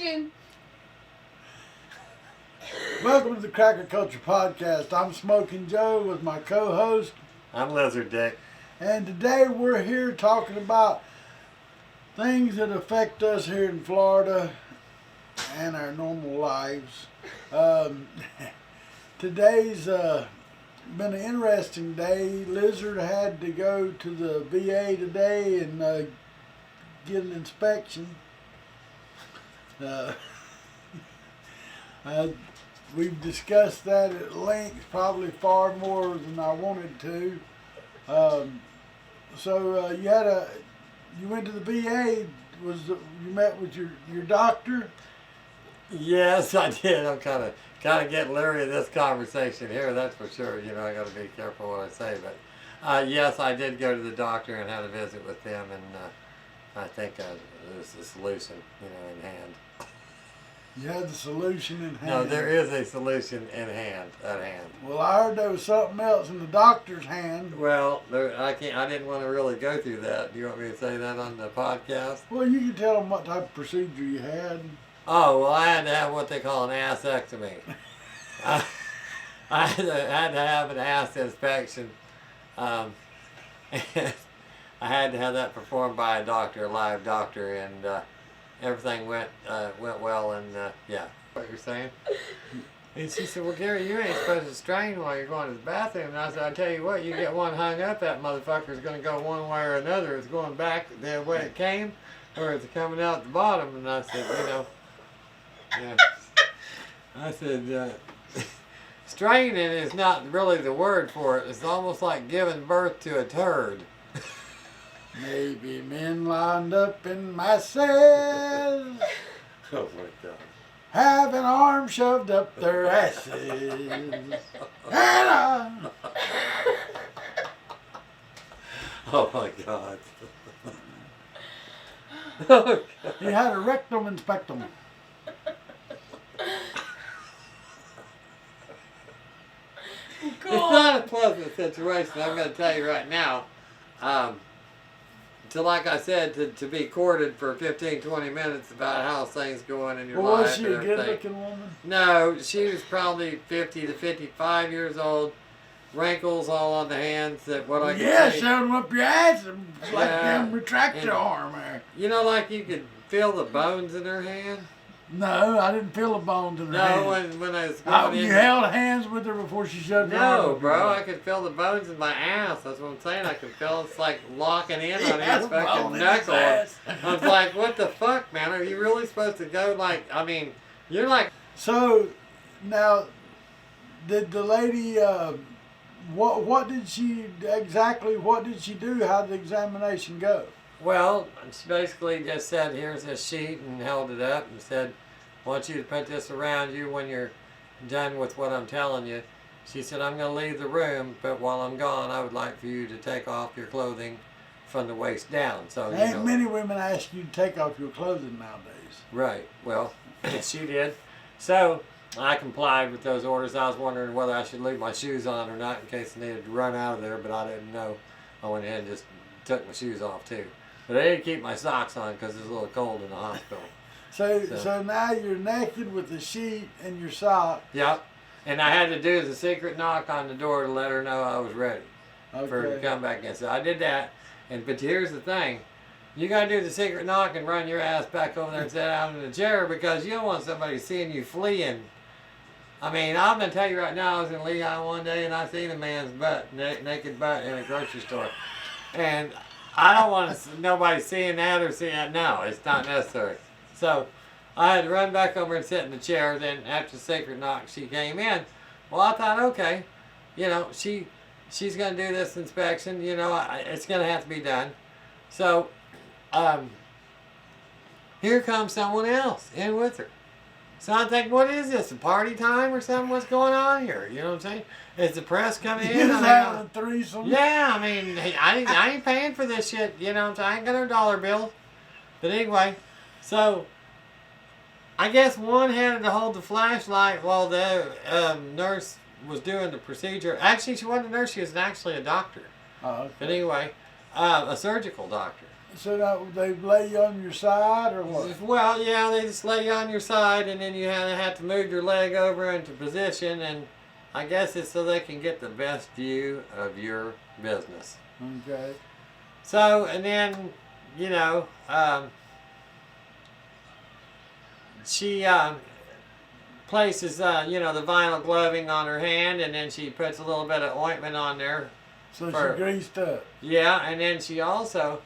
Action! Welcome to the Cracker Culture Podcast. I'm Smoking Joe with my co-host. I'm Lizard Dick. And today we're here talking about things that affect us here in Florida and our normal lives. Today's been an interesting day. Lizard had to go to the VA today and get an inspection. We've discussed that at length, probably far more than I wanted to. You went to the VA. You met with your doctor? Yes, I did. I'm kind of getting leery of this conversation here. That's for sure. You know, I got to be careful what I say. But yes, I did go to the doctor and had a visit with them, and I think there's a solution, in hand. You had the solution in hand. No, there is a solution at hand. Well, I heard there was something else in the doctor's hand. Well, I didn't want to really go through that. Do you want me to say that on the podcast? Well, you can tell them what type of procedure you had. Oh, well, I had to have what they call an assectomy. I had to have an ass inspection. And I had to have that performed by a doctor, a live doctor, and everything went well, and yeah. What you're saying? And she said, well, Gary, you ain't supposed to strain while you're going to the bathroom. And I said, I tell you what, you get one hung up, that motherfucker's going to go one way or another. It's going back the way it came, or it's coming out the bottom. And I said, yeah. I said, straining is not really the word for it. It's almost like giving birth to a turd. Maybe men lined up in masses. Oh my God. Having arms shoved up their asses. Oh my God. He had a rectum inspectum. It's not a pleasant situation, I'm going to tell you right now. Like I said, to be courted for 15, 20 minutes about how things going in your life. Was she a good-looking woman? No, she was probably 50 to 55 years old. Wrinkles all on the hands. That what I could say. Showing them up your ass and like them retract your arm there. You know, like you could feel the bones in her hand. No, I didn't feel the bones in her hand. No, when I was going in. You held hands with her before she shoved her arm. No, bro, I could feel the bones in my ass. That's what I'm saying. I could feel it's like locking in on his fucking knuckle. I was like, what the fuck, man? Are you really supposed to go like, you're like. So, now, did the lady, what did she do? How did the examination go? Well, she basically just said, here's this sheet, and held it up and said, I want you to put this around you when you're done with what I'm telling you. She said, I'm going to leave the room, but while I'm gone, I would like for you to take off your clothing from the waist down. So many women ask you to take off your clothing nowadays. Right. Well, she did. So I complied with those orders. I was wondering whether I should leave my shoes on or not in case I needed to run out of there, but I didn't know. I went ahead and just took my shoes off too. But I didn't keep my socks on because it was a little cold in the hospital. So now you're naked with the sheet and your sock. Yep. And I had to do the secret knock on the door to let her know I was ready for her to come back in. So I did that. But here's the thing. You got to do the secret knock and run your ass back over there and sit down in the chair because you don't want somebody seeing you fleeing. I'm going to tell you right now, I was in Leon one day and I seen a man's butt, naked butt in a grocery store. And I don't want nobody seeing that or seeing that. No, it's not necessary. So I had to run back over and sit in the chair. Then after the secret knock, she came in. Well, I thought, okay, she's going to do this inspection. It's going to have to be done. So here comes someone else in with her. So I'm thinking, what is this, a party time or something? What's going on here? You know what I'm saying? Is the press coming in? Having a threesome? Yeah, I ain't paying for this shit. You know what I'm saying? I ain't got no dollar bill. But anyway, so I guess one had to hold the flashlight while the nurse was doing the procedure. Actually, she wasn't a nurse. She was actually a doctor. Oh, okay. But anyway, a surgical doctor. So now they lay you on your side or what? Well, yeah, they just lay you on your side, and then you have to move your leg over into position, and I guess it's so they can get the best view of your business. Okay. So, and then, she places, the vinyl gloving on her hand, and then she puts a little bit of ointment on there. So she greased up. Yeah, and then she also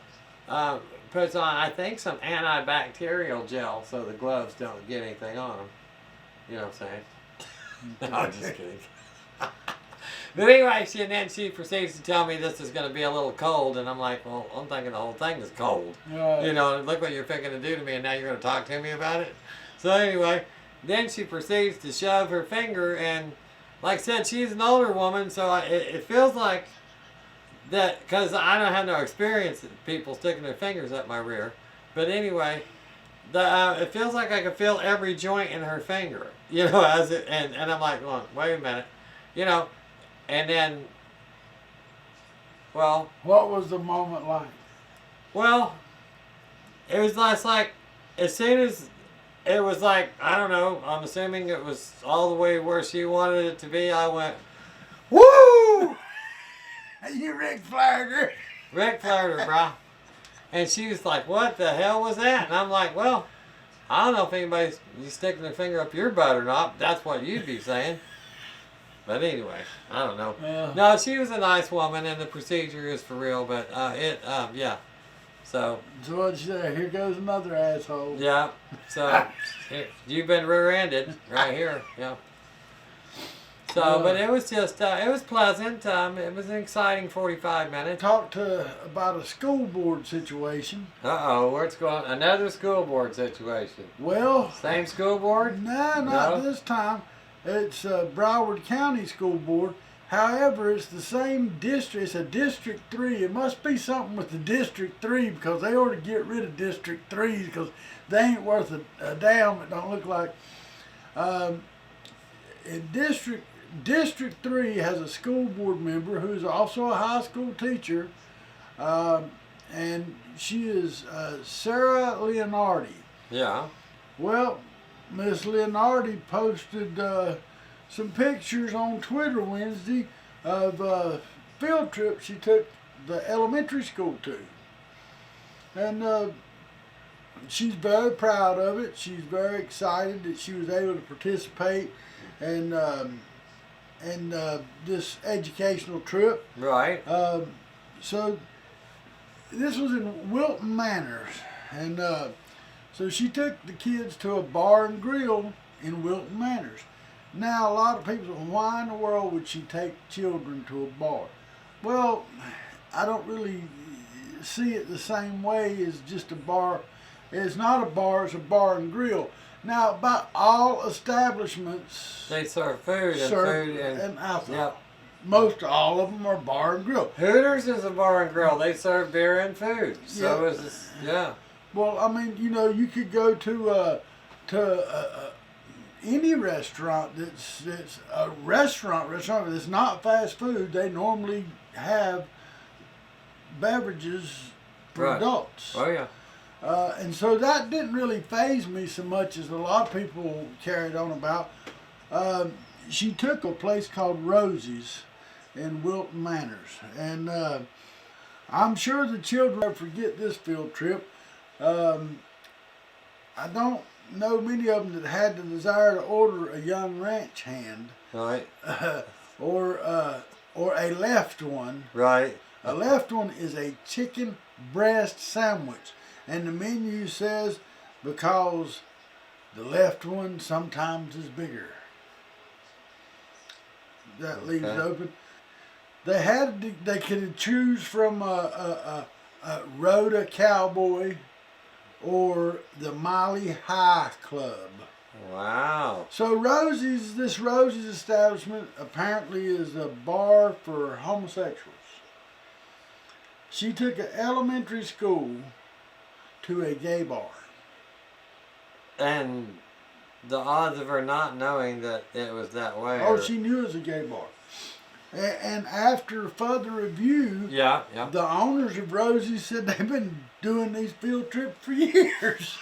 puts on, I think, some antibacterial gel so the gloves don't get anything on them. You know what I'm saying? No, I'm just kidding. But anyway, then she proceeds to tell me this is going to be a little cold, and I'm like, well, I'm thinking the whole thing is cold. Right. Look what you're thinking to do to me, and now you're going to talk to me about it? So anyway, then she proceeds to shove her finger, and like I said, she's an older woman, so it feels like that, because I don't have no experience with people sticking their fingers up my rear. But anyway, it feels like I can feel every joint in her finger, as it, and I'm like, well, wait a minute, and then, well. What was the moment like? Well, it was less like, as soon as it was like, I don't know, I'm assuming it was all the way where she wanted it to be, I went, woo! You Ric Flaired her. Ric Flaired her, brah. And she was like, what the hell was that? And I'm like, well, I don't know if anybody's sticking their finger up your butt or not, but that's what you'd be saying. But anyway, I don't know. No, she was a nice woman, and the procedure is for real, but yeah. So what'd you say? Here goes another asshole. Yeah. So you've been rear-ended right here. Yeah. So, but it was just, it was pleasant. It was an exciting 45 minutes. Talk about a school board situation. Uh-oh, where's going? Another school board situation. Well. Same school board? No, not this time. It's Broward County School Board. However, it's the same district. It's a District 3. It must be something with the District 3 because they ought to get rid of District 3s because they ain't worth a damn. It don't look like. District 3 has a school board member who's also a high school teacher, and she is Sarah Leonardi. Yeah. Well, Miss Leonardi posted some pictures on Twitter Wednesday of a field trip she took the elementary school to. And she's very proud of it. She's very excited that she was able to participate in this educational trip. Right. So this was in Wilton Manors. And so she took the kids to a bar and grill in Wilton Manors. Now, a lot of people say, why in the world would she take children to a bar? Well, I don't really see it the same way as just a bar. It's not a bar, it's a bar and grill. Now, about all establishments... They serve food and alcohol. Yep. Most all of them are bar and grill. Hooters is a bar and grill. They serve beer and food. So is this, yeah. Well, I mean, you could go to any restaurant that's a restaurant that's not fast food. They normally have beverages for adults. Oh, yeah. And so that didn't really faze me so much as a lot of people carried on about. She took a place called Rosie's in Wilton Manors. And I'm sure the children will forget this field trip. I don't know many of them that had the desire to order a young ranch hand. Right. Or a left one. Right. A left one is a chicken breast sandwich. And the menu says, because the left one sometimes is bigger. That leaves it open. They could choose from a Rhoda Cowboy or the Miley High Club. Wow. So this Rosie's establishment apparently is a bar for homosexuals. She took an elementary school to a gay bar. And the odds of her not knowing that it was that way. Oh, she knew it was a gay bar. And after further review, Yeah, yeah. the owners of Rosie's said they've been doing these field trips for years.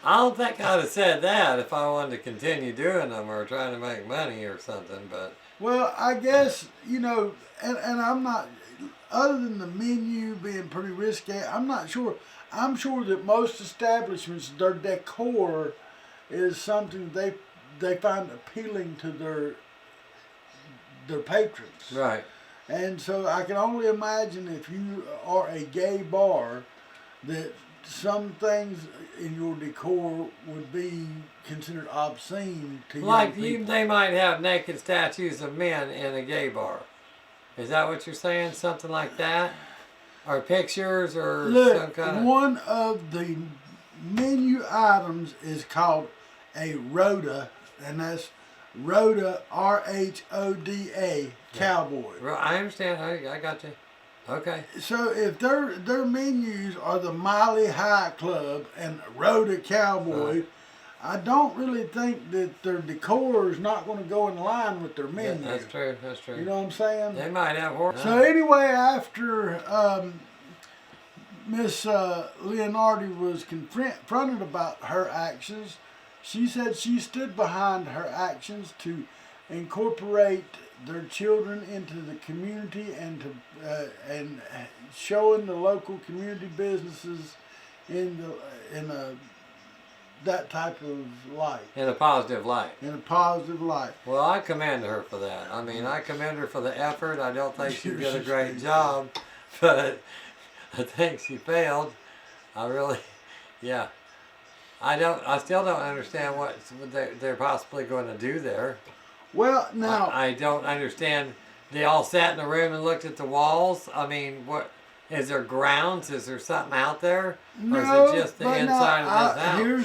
I don't think I'd have said that if I wanted to continue doing them or trying to make money or something, but... Well, I guess, you know, and I'm not, other than the menu being pretty risque, I'm not sure. I'm sure that most establishments, their decor is something they find appealing to their patrons. Right. And so I can only imagine if you are a gay bar that some things in your decor would be considered obscene to Like young people. they might have naked statues of men in a gay bar. Is that what you're saying? Something like that? Or pictures or Look, some kind of... one of the menu items is called a Rhoda, and that's Rhoda, R-H-O-D-A, cowboy. I understand. I got you. Okay. So if their menus are the Miley High Club and Rhoda Cowboy, I don't really think that their decor is not going to go in line with their menu. That's true. That's true. You know what I'm saying? They might have horse. So anyway, after Miss Leonardi was confronted about her actions, she said she stood behind her actions to incorporate their children into the community and to and showing the local community businesses in that type of light. In a positive light. In a positive light. Well, I commend her for that. I mean, I commend her for the effort. I don't think she did a great job, but I think she failed. I really, yeah. I still don't understand what they're possibly going to do there. Well, now I don't understand. They all sat in a room and looked at the walls. I mean, what is there grounds? Is there something out there, or is it just the inside of this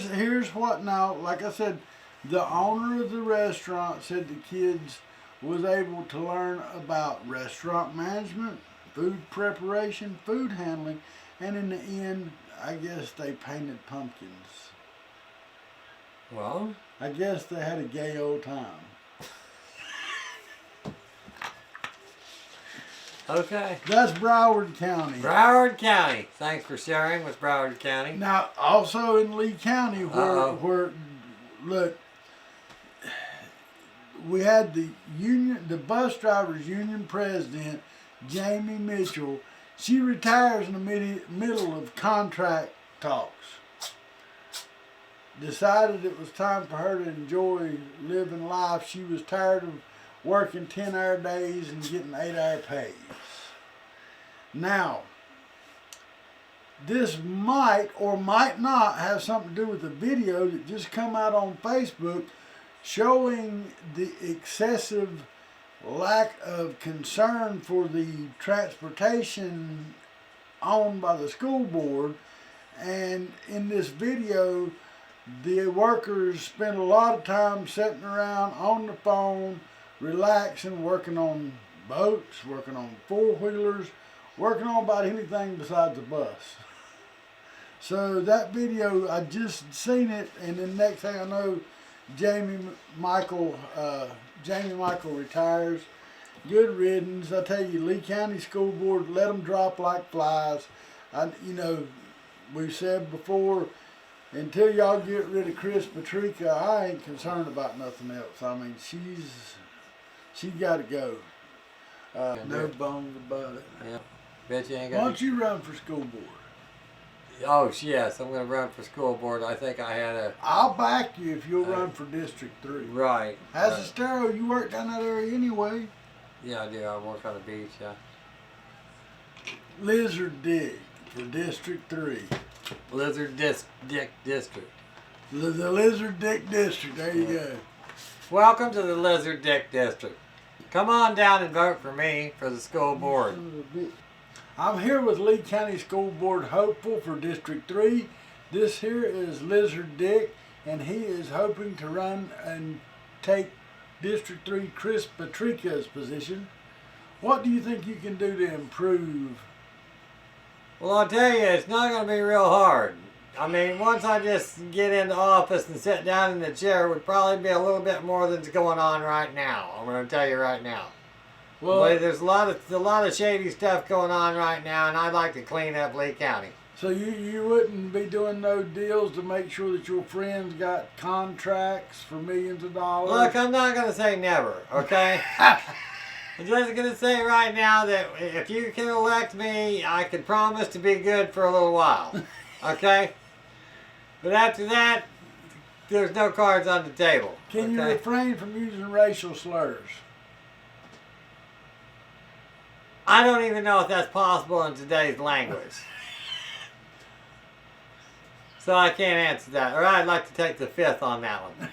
house? Here's what now. Like I said, the owner of the restaurant said the kids was able to learn about restaurant management, food preparation, food handling, and in the end, I guess they painted pumpkins. Well, I guess they had a gay old time. Okay. That's Broward County. Broward County. Thanks for sharing with Broward County. Now, also in Lee County, where look, we had the bus drivers union president, Jamie Mitchell. She retires in the middle of contract talks. Decided it was time for her to enjoy living life. She was tired of working 10-hour days and getting 8-hour pays. Now, this might or might not have something to do with the video that just come out on Facebook showing the excessive lack of concern for the transportation owned by the school board. And in this video, the workers spend a lot of time sitting around on the phone, relaxing, working on boats, working on four-wheelers, working on about anything besides a bus. So that video, I just seen it, and then next thing I know, Jamie Michael retires. Good riddance. I tell you, Lee County School Board, let them drop like flies. We've said before, until y'all get rid of Chris Patricca, I ain't concerned about nothing else. I mean, she's got to go. No bones about it. Yeah. Bet you ain't Why got. don't you run for school board? Oh yes, I'm going to run for school board. I think I had a. I'll back you if you'll run for District 3. Right. Estero, you work down that area anyway. Yeah, I do. I work on the beach. Yeah. Lizard Dick for District 3. Lizard Dick District. The Lizard Dick District. There you go. Welcome to the Lizard Dick District. Come on down and vote for me for the school board. I'm here with Lee County School Board hopeful for District 3. This here is Lizard Dick, and he is hoping to run and take District 3 Chris Patricca's position. What do you think you can do to improve? Well, I'll tell you, it's not going to be real hard. I mean, once I just get into office and sit down in the chair, would probably be a little bit more than's going on right now. I'm going to tell you right now. Well, But there's a lot of shady stuff going on right now, and I'd like to clean up Lee County. so you wouldn't be doing no deals to make sure that your friends got contracts for millions of dollars? Look, I'm not going to say never, okay? I'm just going to say right now that if you can elect me, I can promise to be good for a little while, okay? But after that, there's no cards on the table. Can you okay? refrain from using racial slurs? I don't even know if that's possible in today's language. So I can't answer that. Or I'd like to take the fifth on that one.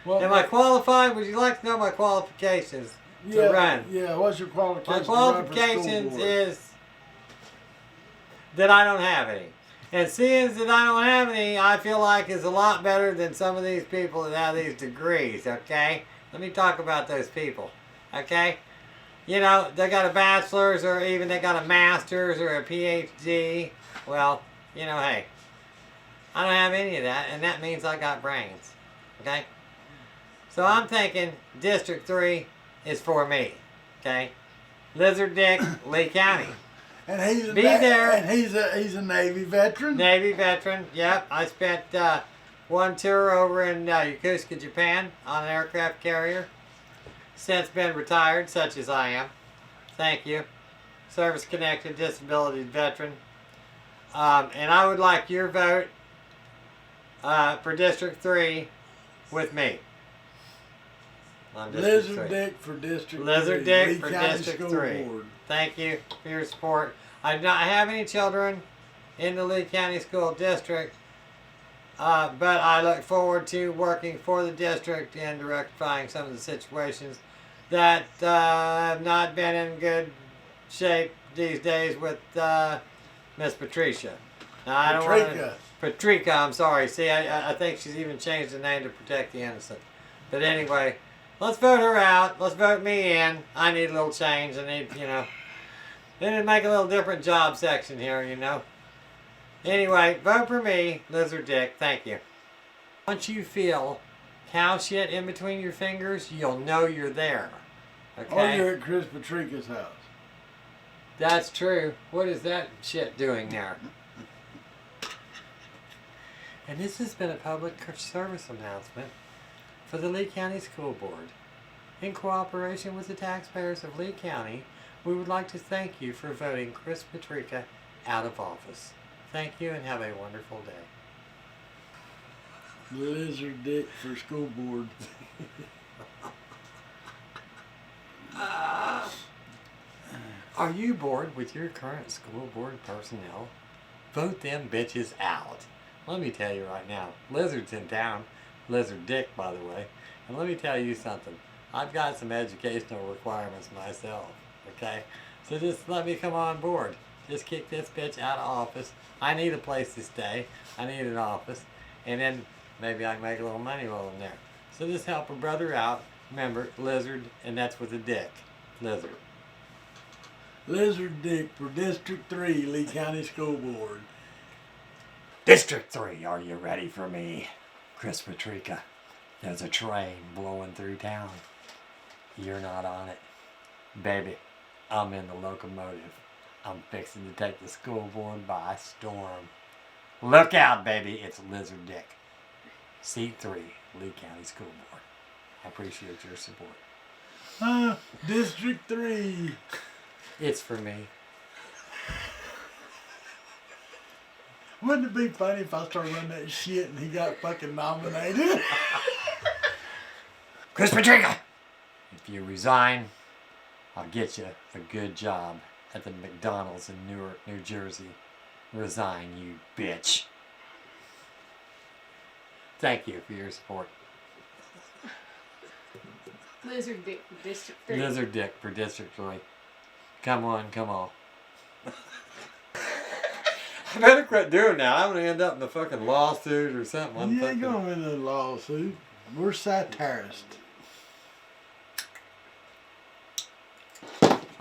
Well, Am I qualified? Would you like to know my qualifications to run? Yeah, what's your qualifications? My qualifications is that I don't have any. And seeing that I don't have any, I feel like is a lot better than some of these people that have these degrees, okay? Let me talk about those people, okay? You know, they got a bachelor's or even they got a master's or a PhD. Well, you know, hey, I don't have any of that, and that means I got brains, okay? So I'm thinking District 3 is for me, okay? Lizard Dick, Lee County. And he's a there. And he's a Navy veteran. Navy veteran, yep. I spent one tour over in Yokosuka, Japan on an aircraft carrier. Since been retired, such as I am. Thank you. Service-connected disability veteran. And I would like your vote for District 3 with me. On District Lizard 3. Dick for District Lizard 3. Dick Lee for County District School 3. Board. Thank you for your support. I do not have any children in the Lee County School District, but I look forward to working for the district and rectifying some of the situations that have not been in good shape these days with Miss Patricia. Now, I don't want Patricca, I'm sorry. See, I think she's even changed the name to protect the innocent. But anyway, let's vote her out. Let's vote me in. I need a little change. I need, you know, they need to make a little different job section here, you know. Anyway, vote for me, Lizard Dick. Thank you. Once you feel cow shit in between your fingers, you'll know you're there. Okay? Or you're at Chris Patricca's house. That's true. What is that shit doing there? And this has been a public service announcement for the Lee County School Board. In cooperation with the taxpayers of Lee County, we would like to thank you for voting Chris Patricca out of office. Thank you and have a wonderful day. Lizard Dick for School Board. Are you bored with your current school board personnel? Vote them bitches out. Let me tell you right now, Lizard's in town. Lizard Dick, by the way. And let me tell you something. I've got some educational requirements myself, okay? So just let me come on board. Just kick this bitch out of office. I need a place to stay. I need an office. And then maybe I can make a little money while I'm there. So just help a brother out. Remember, Lizard, and that's with a dick. Lizard. Lizard Dick for District 3, Lee County School Board. District 3, are you ready for me? Chris Patricca. There's a train blowing through town. You're not on it. Baby, I'm in the locomotive. I'm fixing to take the school board by storm. Look out, baby, it's Lizard Dick. Seat 3, Lee County School Board. I appreciate your support. District 3. It's for me. Wouldn't it be funny if I started running that shit and he got fucking nominated? Chris Patricca! If you resign, I'll get you a good job at the McDonald's in Newark, New Jersey. Resign, you bitch. Thank you for your support. Lizard Dick for District 3. Lizard Dick for District 3. Come on, come on. I better quit doing that. I'm going to end up in a fucking lawsuit or something. You ain't going to win a lawsuit. We're satirists.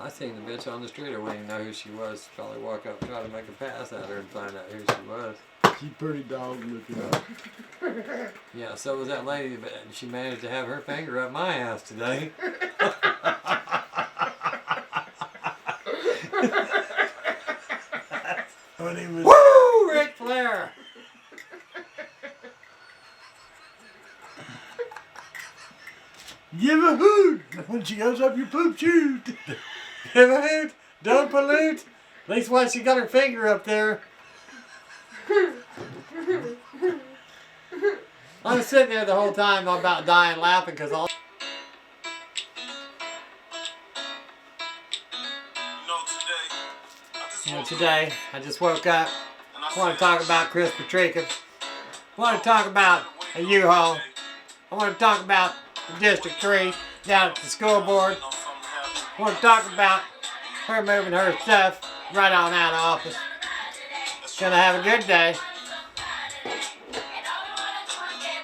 I seen the bitch on the street. I wouldn't even know who she was. Probably walk up and try to make a pass at her and find out who she was. She's pretty dog looking. Yeah, so was that lady, but she managed to have her finger up my ass today. When he was, Woo! Ric Flair! give a hoot when she goes up your poop chute. Give a hoot! Don't pollute! At least once she got her finger up there. I was sitting there the whole time about dying laughing because all. Today I just woke up. I want to talk about Chris Patricca. I want to talk about a U-Haul. I want to talk about the District 3 down at the school board. I want to talk about her moving her stuff right on out of office. Gonna have a good day.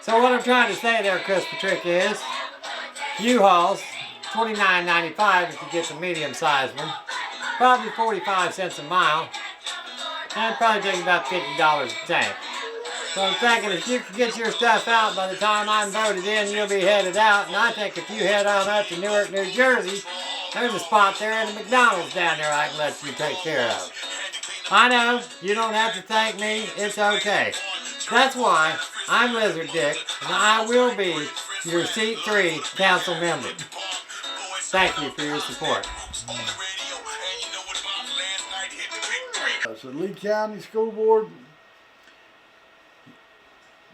So what I'm trying to say there, Chris Patricca, is U-Hauls, $29.95 if you get the medium-sized one. Probably 45 cents a mile. And probably take about $50 a tank. So I'm thinking if you can get your stuff out by the time I'm voted in, you'll be headed out. And I think if you head on up to Newark, New Jersey, there's a spot there in the McDonald's down there I can let you take care of. I know, you don't have to thank me, it's okay. That's why I'm Lizard Dick, and I will be your Seat 3 council member. Thank you for your support. So Lee County School Board,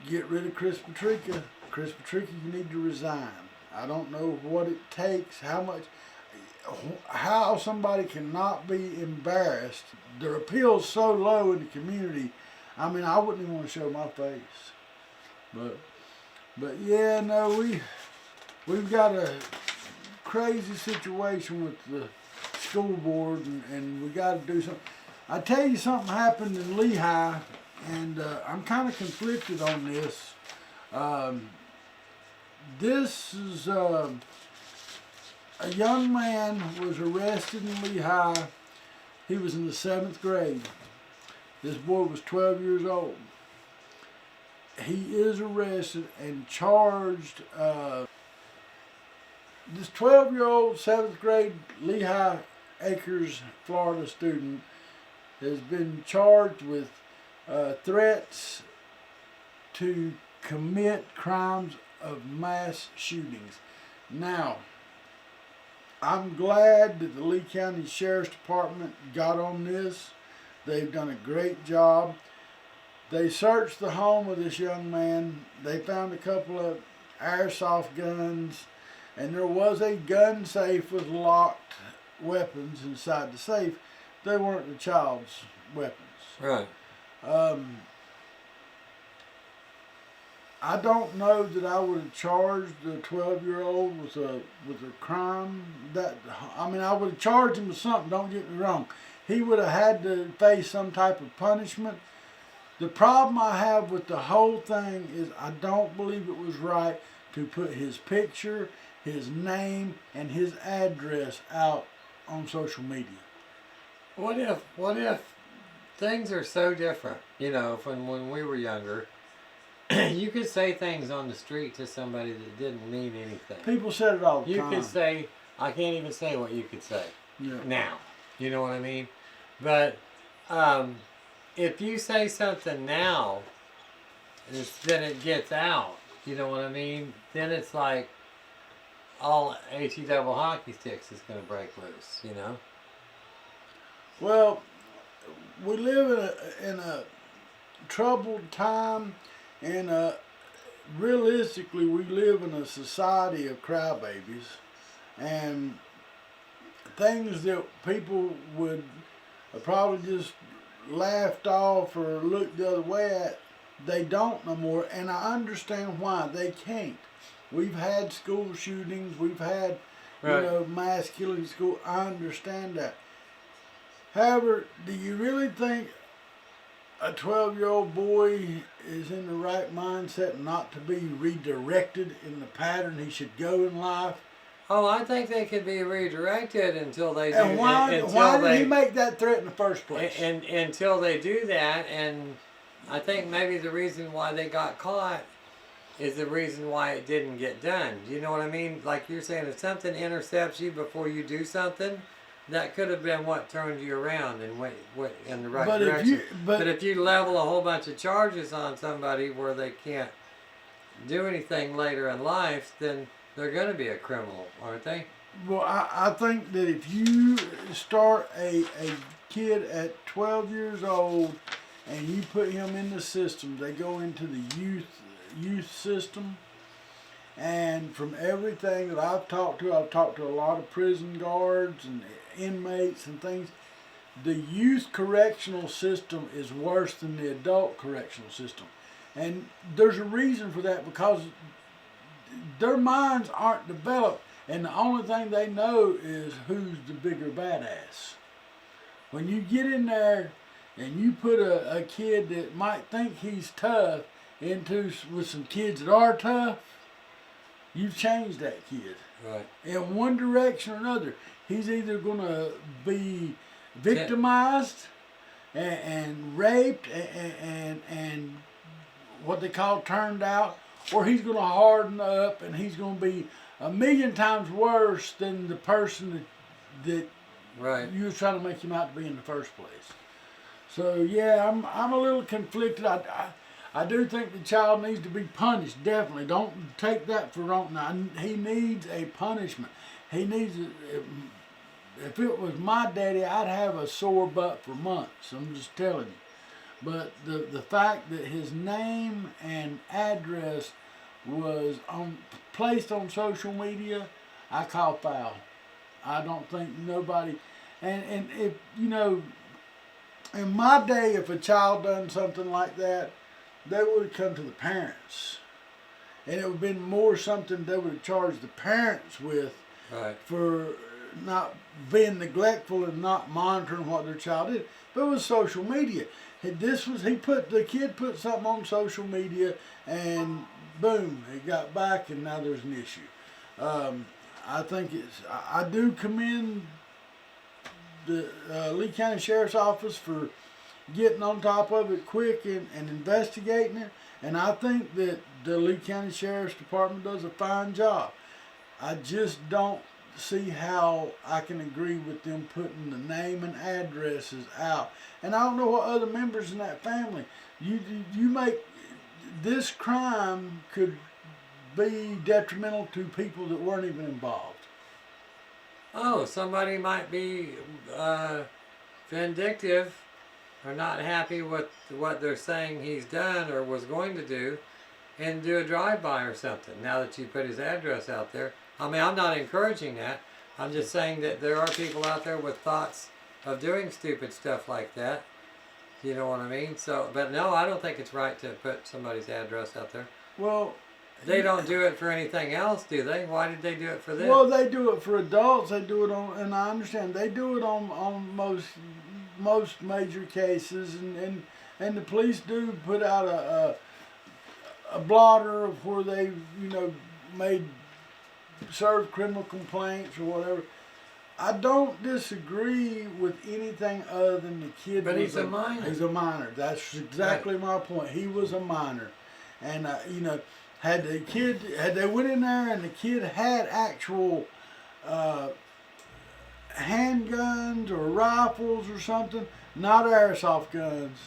get rid of Chris Patricca. Chris Patricca, you need to resign. I don't know what it takes, how somebody cannot be embarrassed. Their appeal's so low in the community. I mean, I wouldn't even want to show my face. But yeah, no, we've got a crazy situation with the school board, and we got to do something. I tell you, something happened in Lehigh, and I'm kind of conflicted on this. This is a young man was arrested in Lehigh. He was in the 7th grade. This boy was 12 years old. He is arrested and charged. This 12-year-old 7th grade Lehigh Acres, Florida student has been charged with threats to commit crimes of mass shootings. Now, I'm glad that the Lee County Sheriff's Department got on this. They've done a great job. They searched the home of this young man. They found a couple of airsoft guns, and there was a gun safe with locked weapons inside the safe. They weren't the child's weapons. Right. I don't know that I would have charged the 12-year-old with a crime. I would have charged him with something. Don't get me wrong. He would have had to face some type of punishment. The problem I have with the whole thing is I don't believe it was right to put his picture, his name, and his address out on social media. What if things are so different? You know, from when we were younger, you could say things on the street to somebody that didn't mean anything. People said it all the time. You could say, I can't even say what you could say now. You know what I mean? But if you say something now, then it gets out. You know what I mean? Then it's like all HE double hockey sticks is going to break loose, you know? Well, we live in a troubled time, and realistically, we live in a society of crybabies, and things that people would probably just laughed off or looked the other way at, they don't no more, and I understand why they can't. We've had school shootings, we've had mass killings in school. I understand that. However, do you really think a 12-year-old boy is in the right mindset not to be redirected in the pattern he should go in life? Oh, I think they could be redirected until they do. And why did he make that threat in the first place? And until they do that, and I think maybe the reason why they got caught is the reason why it didn't get done. Do you know what I mean? Like you're saying, if something intercepts you before you do something, that could have been what turned you around and went in the right direction. But if you level a whole bunch of charges on somebody where they can't do anything later in life, then they're going to be a criminal, aren't they? Well, I think that if you start a kid at 12 years old and you put him in the system, they go into the youth system. And from everything that I've talked to a lot of prison guards and inmates and things. The youth correctional system is worse than the adult correctional system. And there's a reason for that, because their minds aren't developed, and the only thing they know is who's the bigger badass. When you get in there and you put a kid that might think he's tough with some kids that are tough, you've changed that kid. Right. In one direction or another. He's either going to be victimized and raped and what they call turned out, or he's going to harden up and he's going to be 1,000,000 times worse than the person that right. you were trying to make him out to be in the first place. So yeah, I'm a little conflicted. I do think the child needs to be punished, definitely. Don't take that for wrong. Now, he needs a punishment. He needs, if it was my daddy, I'd have a sore butt for months. I'm just telling you. But the fact that his name and address was placed on social media, I call foul. I don't think nobody, and if, you know, in my day, if a child done something like that, they would have come to the parents. And it would have been more something they would have charged the parents with, right, for not being neglectful and not monitoring what their child did. But it was social media. The kid put something on social media, and boom, it got back, and now there's an issue. I do commend the Lee County Sheriff's Office for getting on top of it quick and investigating it. And I think that the Lee County Sheriff's Department does a fine job. I just don't see how I can agree with them putting the name and addresses out. And I don't know what other members in that family. You make this crime could be detrimental to people that weren't even involved. Oh, somebody might be vindictive or not happy with what they're saying he's done or was going to do, and do a drive-by or something. Now that you put his address out there, I mean, I'm not encouraging that. I'm just saying that there are people out there with thoughts of doing stupid stuff like that. You know what I mean? So, but no, I don't think it's right to put somebody's address out there. Well, they don't do it for anything else, do they? Why did they do it for this? Well, they do it for adults. They do it on, and I understand they do it on most major cases, and the police do put out a blotter of where they, you know, serve criminal complaints or whatever. I don't disagree with anything other than the kid. But he's a minor. He's a minor. That's exactly my point. He was a minor, and you know, had they went in there and the kid had actual handguns or rifles or something, not airsoft guns.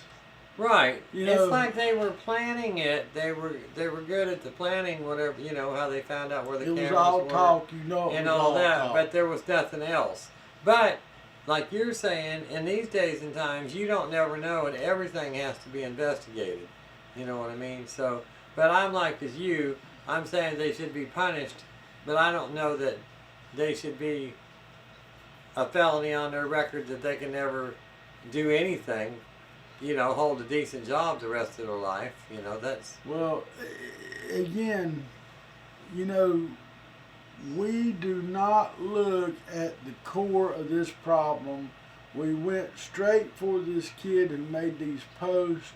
Right. You it's know, like they were planning it. They were good at the planning, whatever, you know, how they found out where the cameras were. It was all talk, you know. And all that, but there was nothing else. But, like you're saying, in these days and times, you don't never know, and everything has to be investigated. You know what I mean? So, but I'm like as you, I'm saying they should be punished, but I don't know that they should be a felony on their record that they can never do anything. You know, hold a decent job the rest of their life. You know, that's... Well, again, you know, we do not look at the core of this problem. We went straight for this kid who made these posts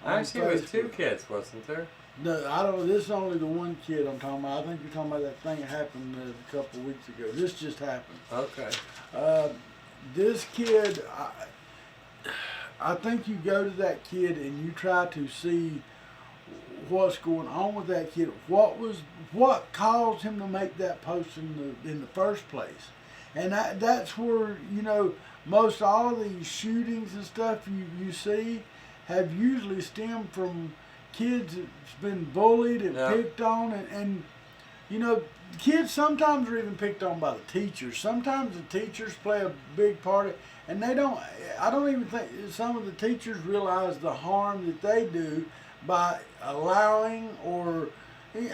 on Actually, it was Facebook. 2 kids, wasn't there? No, I don't. This is only the one kid I'm talking about. I think you're talking about that thing that happened a couple of weeks ago. This just happened. Okay. This kid, I think you go to that kid and you try to see what's going on with that kid. What caused him to make that post in the first place? And that's where, you know, most all of these shootings and stuff you see have usually stemmed from kids that's been bullied and picked on, and you know, kids sometimes are even picked on by the teachers. Sometimes the teachers play a big part, and I don't even think some of the teachers realize the harm that they do by allowing, or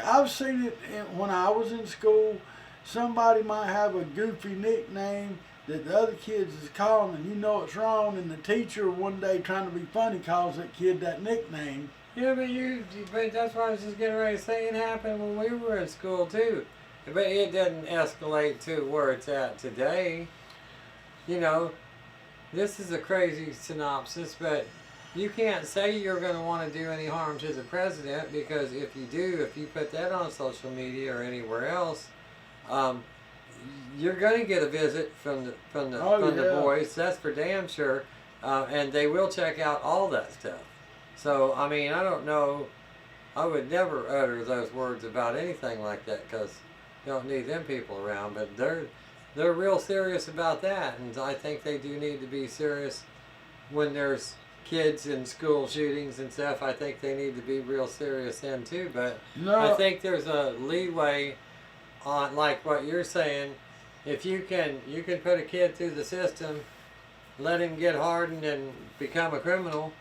I've seen it when I was in school. Somebody might have a goofy nickname that the other kids is calling, and you know it's wrong, and the teacher one day trying to be funny calls that kid that nickname. Yeah, but that's why I was just getting ready to say it happened when we were in school too. But it doesn't escalate to where it's at today. You know, this is a crazy synopsis, but you can't say you're going to want to do any harm to the president, because if you put that on social media or anywhere else, you're going to get a visit from the boys. That's for damn sure, and they will check out all that stuff. So, I mean, I don't know. I would never utter those words about anything like that, because you don't need them people around. But they're real serious about that, and I think they do need to be serious when there's kids in school shootings and stuff. I think they need to be real serious then too. But I think there's a leeway on, like what you're saying. If you can put a kid through the system, let him get hardened and become a criminal.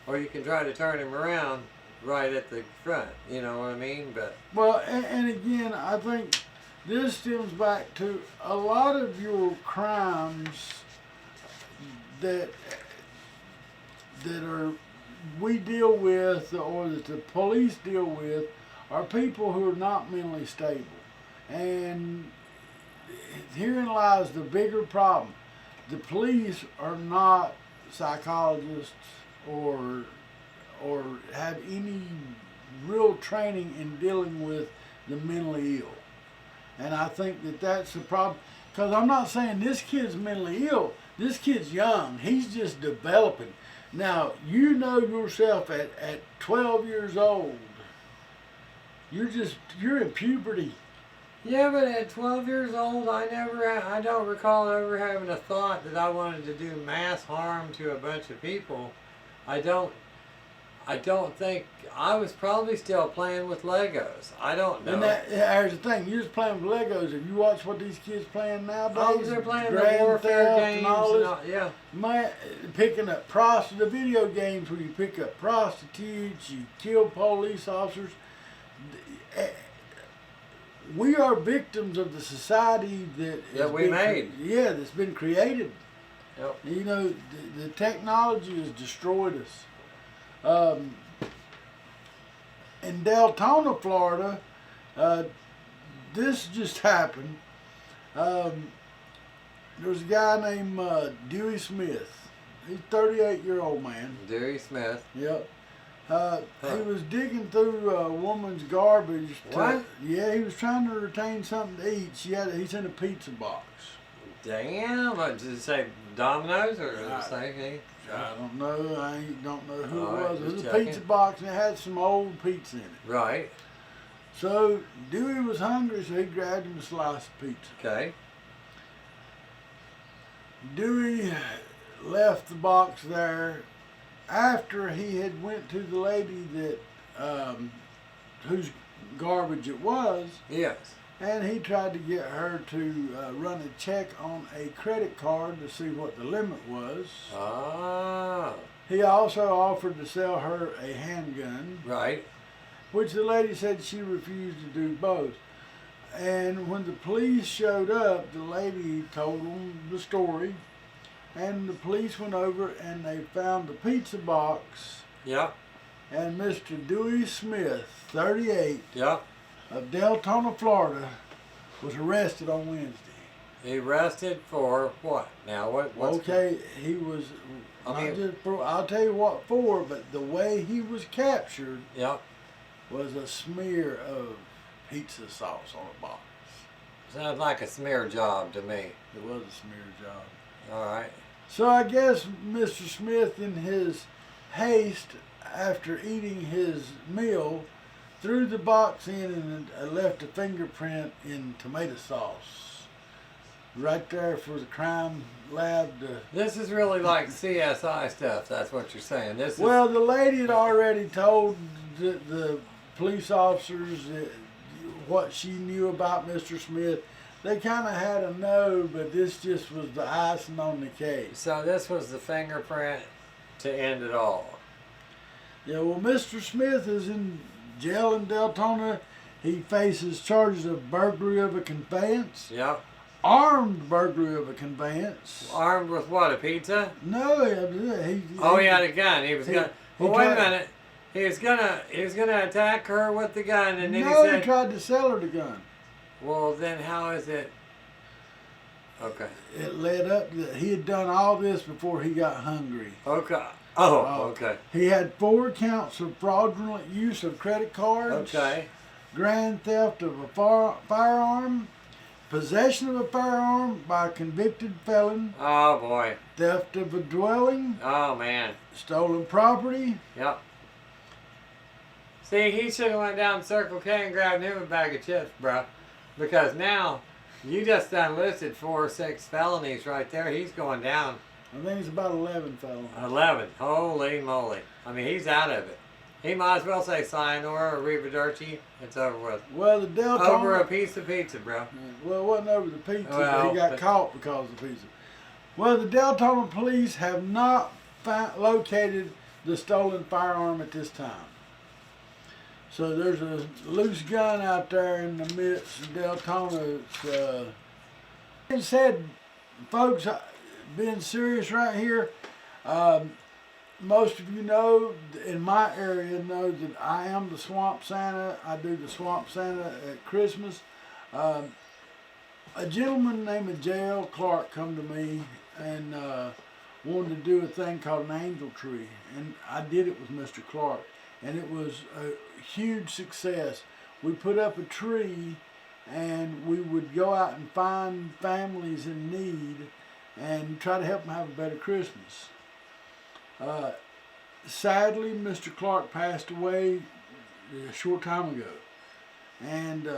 Or you can try to turn him around right at the front, you know what I mean? But well, and again, I think this stems back to a lot of your crimes that we deal with, or that the police deal with, are people who are not mentally stable. And herein lies the bigger problem. The police are not psychologists or have any real training in dealing with the mentally ill. And I think that that's the problem. Because I'm not saying this kid's mentally ill. This kid's young. He's just developing. Now, you know yourself at 12 years old, you're in puberty. Yeah, but at 12 years old, I don't recall ever having a thought that I wanted to do mass harm to a bunch of people. I don't think, I was probably still playing with Legos. I don't know. And there's the thing, you're just playing with Legos. If you watch what these kids playing nowadays, oh, they're playing the warfare games and all this, yeah. Man, picking up the video games where you pick up prostitutes, you kill police officers. We are victims of the society that we made. Yeah, that's been created. Yep. You know, the technology has destroyed us. In Deltona, Florida, this just happened. There was a guy named Dewey Smith. He's a 38-year-old man. Dewey Smith. Yep. He was digging through a woman's garbage. What? Yeah, he was trying to retain something to eat. He's in a pizza box. Damn! Did it say Domino's or did it say hey? I don't know. I don't know who All it right, was. It was just a checking. pizza box and it had some old pizza in it. Right. So Dewey was hungry, so he grabbed him a slice of pizza. Okay. Dewey left the box there after he had went to the lady that whose garbage it was, Yes. and he tried to get her to run a check on a credit card to see what the limit was. Ah. He also offered to sell her a handgun, Right. which the lady said she refused to do both. And when the police showed up, the lady told them the story, and the police went over and they found the pizza box, Yep. and Mr. Dewey Smith, 38, Yep. of Deltona, Florida, was arrested on Wednesday. He arrested for what? Now what's Okay, he was, I mean- I'll tell you what for, but the way he was captured Yep. was a smear of pizza sauce on a box. Sounds like a smear job to me. It was a smear job. All right. So I guess Mr. Smith, in his haste after eating his meal, threw the box in and left a fingerprint in tomato sauce. Right there for the crime lab to... This is really like CSI stuff. That's what you're saying. This is... Well, the lady had already told the police officers what she knew about Mr. Smith. They kind of had a know, but this just was the icing on the cake. So this was the fingerprint to end it all. Yeah, well, Mr. Smith is in jail in Deltona. He faces charges of burglary of a conveyance, Yep. armed burglary of a conveyance. Armed with what? A pizza? No, He had a gun. He was gonna. he Well, wait a tried- minute. He was gonna attack her with the gun, and then no, he said, he tried to sell her the gun. "Well, then how is it?" Okay. It led up to that. He had done all this before he got hungry. Okay. Oh, okay. He had 4 counts of fraudulent use of credit cards, Okay. grand theft of a firearm, possession of a firearm by a convicted felon, Oh boy. theft of a dwelling, Oh man. stolen property. Yep. See, he should have went down to Circle K and grabbed him a bag of chips, bro. Because now, you just done listed 4 or 6 felonies right there. He's going down. I think it's about 11 felons. 11. Holy moly. I mean, he's out of it. He might as well say sayonara or arrivederci. It's over with. Well, the Deltona... Over a piece of pizza, bro. Well, it wasn't over the pizza, but Well, he got but- caught because of the pizza. Well, the Deltona police have not located the stolen firearm at this time. So there's a loose gun out there in the midst of Deltona. It said, folks, being serious right here, most of you know, in my area, know that I am the Swamp Santa. I do the Swamp Santa at Christmas. A gentleman named J.L. Clark come to me and wanted to do a thing called an angel tree. And I did it with Mr. Clark. And it was a huge success. We put up a tree and we would go out and find families in need and try to help them have a better Christmas. Sadly, Mr. Clark passed away a short time ago. And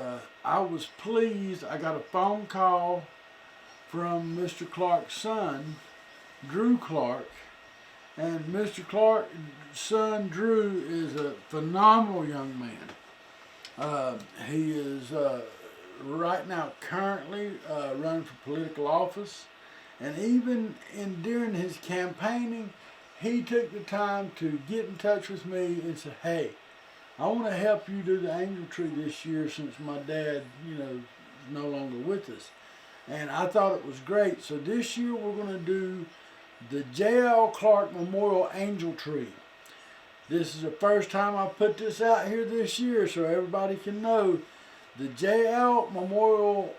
I was pleased. I got a phone call from Mr. Clark's son, Drew Clark. And Mr. Clark's son, Drew, is a phenomenal young man. He is right now currently running for political office. And even during his campaigning, he took the time to get in touch with me and say, hey, I want to help you do the angel tree this year since my dad, is no longer with us. And I thought it was great. So this year we're going to do the J.L. Clark Memorial Angel Tree. This is the first time I put this out here this year so everybody can know. The J.L. Memorial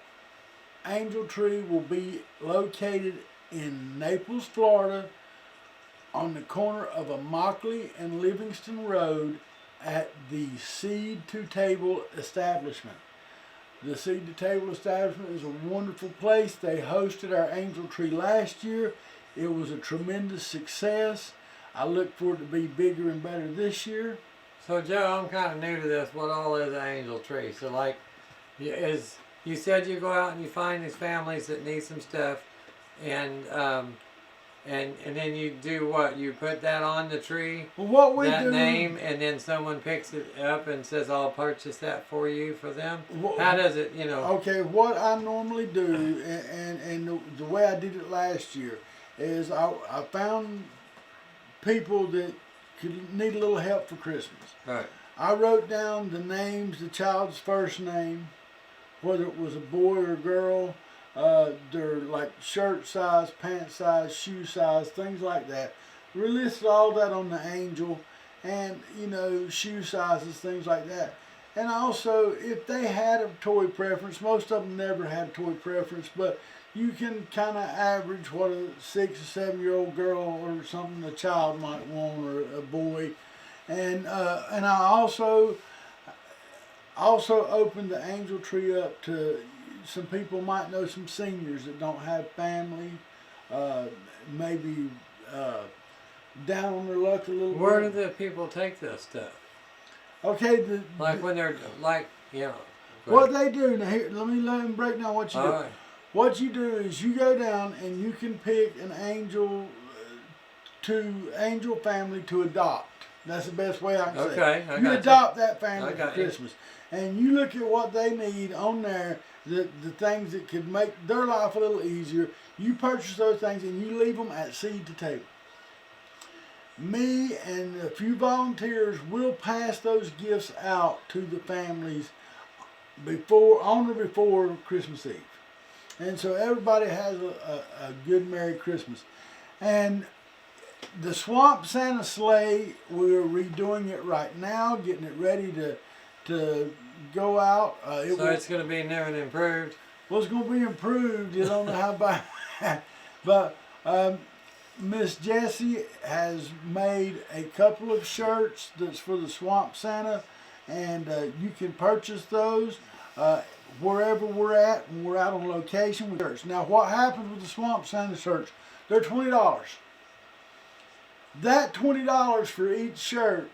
Angel Tree will be located in Naples, Florida, on the corner of Immokalee and Livingston Road at the Seed to Table establishment. The Seed to Table establishment is a wonderful place. They hosted our angel tree last year. It was a tremendous success. I look for it to be bigger and better this year. So Joe, I'm kind of new to this. What all is an angel tree? So like, you said you go out and you find these families that need some stuff, and then you do what? You put that on the tree, Well, what we that do, name, and then someone picks it up and says, "I'll purchase that for you for them." Wha- How does it? Okay, what I normally do, and the way I did it last year, is I found people that could need a little help for Christmas. Right. I wrote down the names, the child's first name, whether it was a boy or a girl, their like shirt size, pant size, shoe size, things like that. We listed all that on the angel, and shoe sizes, things like that. And also, if they had a toy preference, most of them never had a toy preference, but you can kind of average what a 6 or 7 year old girl or something a child might want, or a boy. And I also also opened the angel tree up to some people might know, some seniors that don't have family, maybe down on their luck a little bit. Where do the people take this stuff? Okay, When they're like, what they do, now here, let me break down what you do. Right. What you do is you go down and you can pick an angel family to adopt. That's the best way I can say it. Okay, I You got adopt that family for got you. Christmas. And you look at what they need on there, the things that could make their life a little easier. You purchase those things and you leave them at Seed to Table. Me and a few volunteers will pass those gifts out to the families on or before Christmas Eve. And so everybody has a good Merry Christmas. And the Swamp Santa sleigh, we're redoing it right now, getting it ready to go out. It's going to be new and improved. Well, it's going to be improved. You don't know how bad. But Miss Jessie has made a couple of shirts that's for the Swamp Santa, and you can purchase those wherever we're at. When we're out on location with shirts. Now, what happens with the Swamp Santa shirts? They're $20. That $20 for each shirt,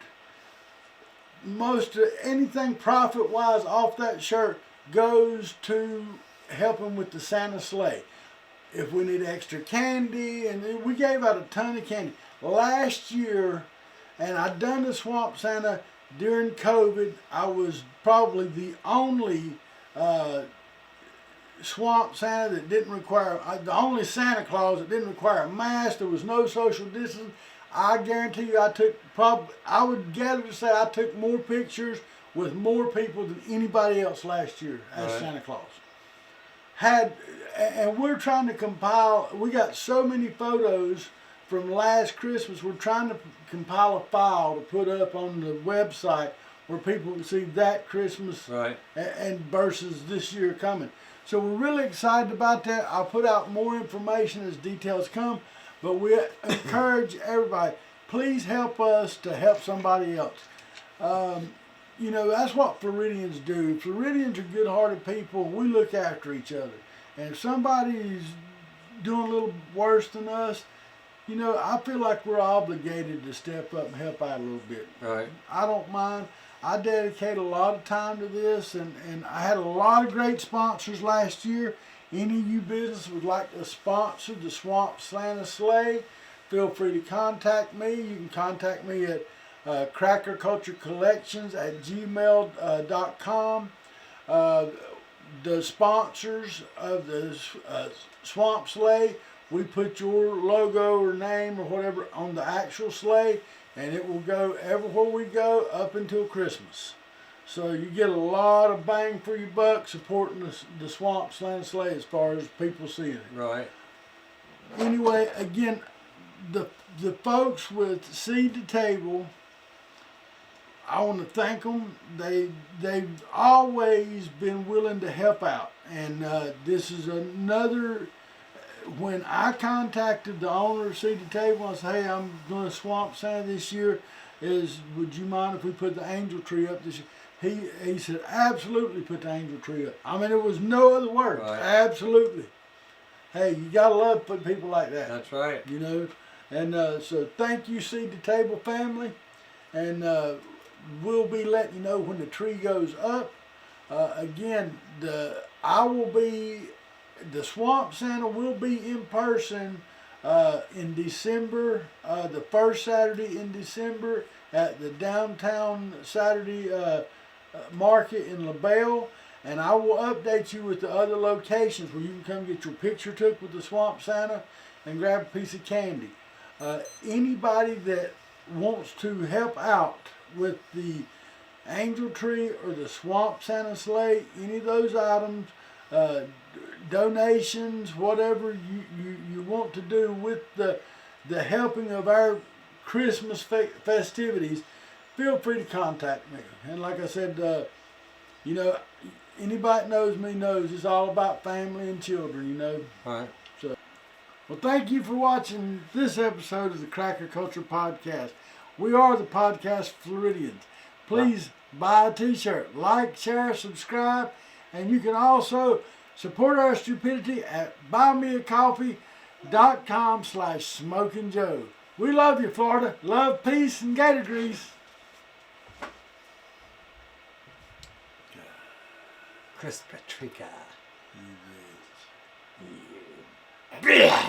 most of anything profit-wise off that shirt goes to helping with the Santa sleigh. If we need extra candy, and we gave out a ton of candy. Last year, and I'd done the Swamp Santa during COVID, I was probably the only Swamp Santa that didn't require, the only Santa Claus that didn't require a mask. There was no social distancing. I guarantee you I would gather to say I took more pictures with more people than anybody else last year as Right. Santa Claus. And we're trying to compile, we got so many photos from last Christmas, we're trying to compile a file to put up on the website where people can see that Christmas Right. and versus this year coming. So we're really excited about that. I'll put out more information as details come, but we encourage everybody, please help us to help somebody else. That's what Floridians do. Floridians are good-hearted people. We look after each other. And if somebody's doing a little worse than us, I feel like we're obligated to step up and help out a little bit. Right. I don't mind. I dedicate a lot of time to this, and I had a lot of great sponsors last year. Any of you business would like to sponsor the Swamp Santa Sleigh, feel free to contact me. You can contact me at crackerculturecollections@gmail.com. The sponsors of the Swamp Sleigh, we put your logo or name or whatever on the actual sleigh, and it will go everywhere we go up until Christmas. So you get a lot of bang for your buck supporting the Swamp Santa Sleigh as far as people seeing it. Right. Anyway, again, the folks with Seed to Table, I want to thank them. They've always been willing to help out, and this is another. When I contacted the owner of Seed to Table, I said, "Hey, I'm going to Swamp Santa this year. Would you mind if we put the angel tree up this year?" He said, "Absolutely, put the angel tree up." I mean, there was no other word. Right. Absolutely. Hey, you gotta love putting people like that. That's right. And so thank you, Seed to Table family, and we'll be letting you know when the tree goes up. Again, the Swamp Santa will be in person in December, the first Saturday in December at the downtown Saturday market in LaBelle, and I will update you with the other locations where you can come get your picture took with the Swamp Santa and grab a piece of candy. Anybody that wants to help out with the angel tree or the Swamp Santa sleigh, any of those items, donations, whatever you want to do with the helping of our Christmas festivities, feel free to contact me. And like I said, anybody that knows me knows it's all about family and children, Right. So, well, thank you for watching this episode of the Cracker Culture Podcast. We are the Podcast Floridians. Please buy a t-shirt. Like, share, subscribe, and you can also support our stupidity at buymeacoffee.com/smokingjoe. We love you, Florida. Love, peace, and gator grease. Chris Patricca. You bitch.